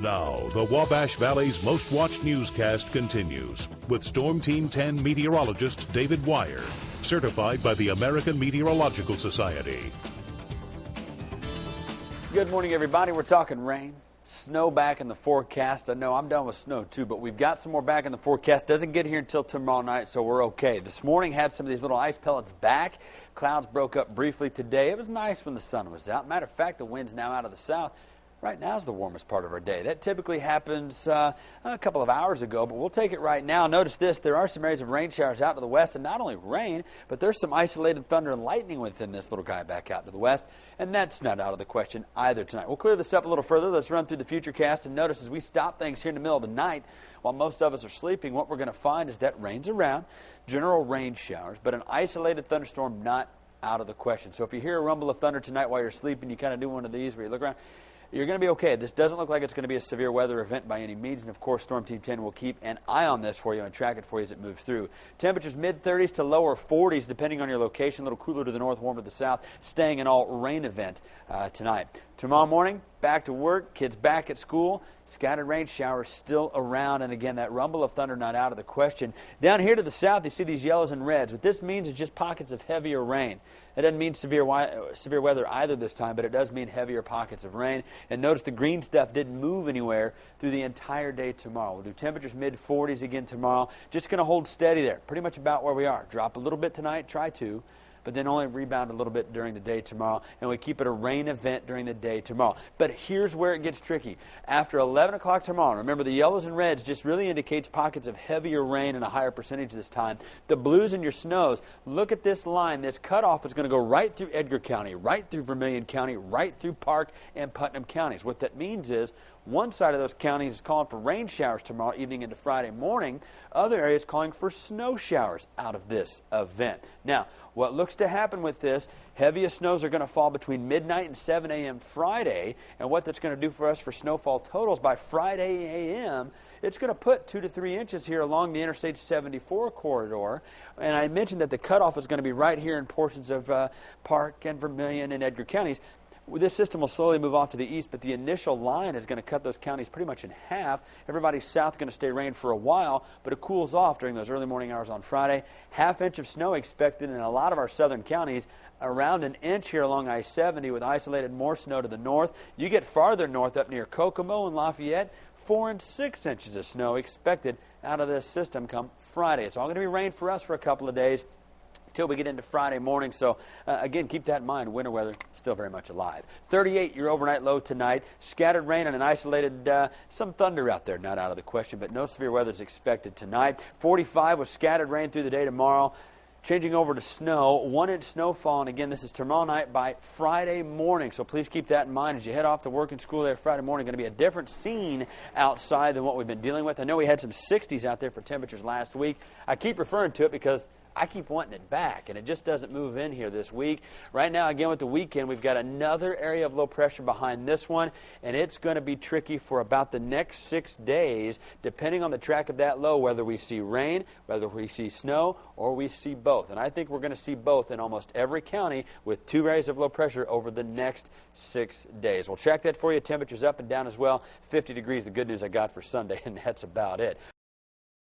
Now, the Wabash Valley's most watched newscast continues with Storm Team 10 meteorologist David Wire, certified by the American Meteorological Society. Good morning, everybody. We're talking rain, snow back in the forecast. I know I'm done with snow too, but we've got some more back in the forecast. Doesn't get here until tomorrow night, so we're okay. This morning had some of these little ice pellets back. Clouds broke up briefly today. It was nice when the sun was out. Matter of fact, the wind's now out of the south. Right now is the warmest part of our day. That typically happens a couple of hours ago, but we'll take it right now. Notice this, there are some areas of rain showers out to the west, and not only rain, but there's some isolated thunder and lightning within this little guy back out to the west, and that's not out of the question either tonight. We'll clear this up a little further. Let's run through the futurecast, and notice as we stop things here in the middle of the night, while most of us are sleeping, what we're going to find is that rain's around, general rain showers, but an isolated thunderstorm not out of the question. So if you hear a rumble of thunder tonight while you're sleeping, you kind of do one of these where you look around, you're going to be okay. This doesn't look like it's going to be a severe weather event by any means. And, of course, Storm Team 10 will keep an eye on this for you and track it for you as it moves through. Temperatures mid-30s to lower 40s depending on your location. A little cooler to the north, warmer to the south. Staying an all-rain event tonight. Tomorrow morning, back to work. Kids back at school. Scattered rain showers still around. And, again, that rumble of thunder not out of the question. Down here to the south, you see these yellows and reds. What this means is just pockets of heavier rain. It doesn't mean severe weather either this time, but it does mean heavier pockets of rain. And notice the green stuff didn't move anywhere through the entire day tomorrow. We'll do temperatures mid-40s again tomorrow. Just going to hold steady there, pretty much about where we are. Drop a little bit tonight, try to, but then only rebound a little bit during the day tomorrow, and we keep it a rain event during the day tomorrow. But here's where it gets tricky. After 11 o'clock tomorrow, remember the yellows and reds just really indicates pockets of heavier rain and a higher percentage this time. The blues and your snows, look at this line. This cutoff is going to go right through Edgar County, right through Vermilion County, right through Park and Putnam counties. What that means is one side of those counties is calling for rain showers tomorrow evening into Friday morning. Other areas calling for snow showers out of this event. Now, what looks to happen with this, heaviest snows are going to fall between midnight and 7 a.m. Friday. And what that's going to do for us for snowfall totals by Friday a.m., it's going to put 2 to 3 inches here along the Interstate 74 corridor. And I mentioned that the cutoff is going to be right here in portions of Park and Vermilion and Edgar counties. This system will slowly move off to the east, but the initial line is going to cut those counties pretty much in half. Everybody south going to stay rain for a while, but it cools off during those early morning hours on Friday. Half inch of snow expected in a lot of our southern counties, around an inch here along I-70 with isolated more snow to the north. You get farther north up near Kokomo and Lafayette, 4 and 6 inches of snow expected out of this system come Friday. It's all going to be rain for us for a couple of days until we get into Friday morning. So, again, keep that in mind. Winter weather still very much alive. 38, your overnight low tonight. Scattered rain and an isolated, some thunder out there. Not out of the question, but no severe weather is expected tonight. 45 with scattered rain through the day tomorrow. Changing over to snow, 1 inch snowfall, and again, this is tomorrow night by Friday morning, so please keep that in mind as you head off to work and school there Friday morning. Going to be a different scene outside than what we've been dealing with. I know we had some 60s out there for temperatures last week. I keep referring to it because I keep wanting it back, and it just doesn't move in here this week. Right now, again, with the weekend, we've got another area of low pressure behind this one, and it's going to be tricky for about the next 6 days, depending on the track of that low, whether we see rain, whether we see snow, or we see both. And I think we're going to see both in almost every county with 2 areas of low pressure over the next 6 days. We'll check that for you. Temperatures up and down as well. 50 degrees, the good news I got for Sunday, and that's about it.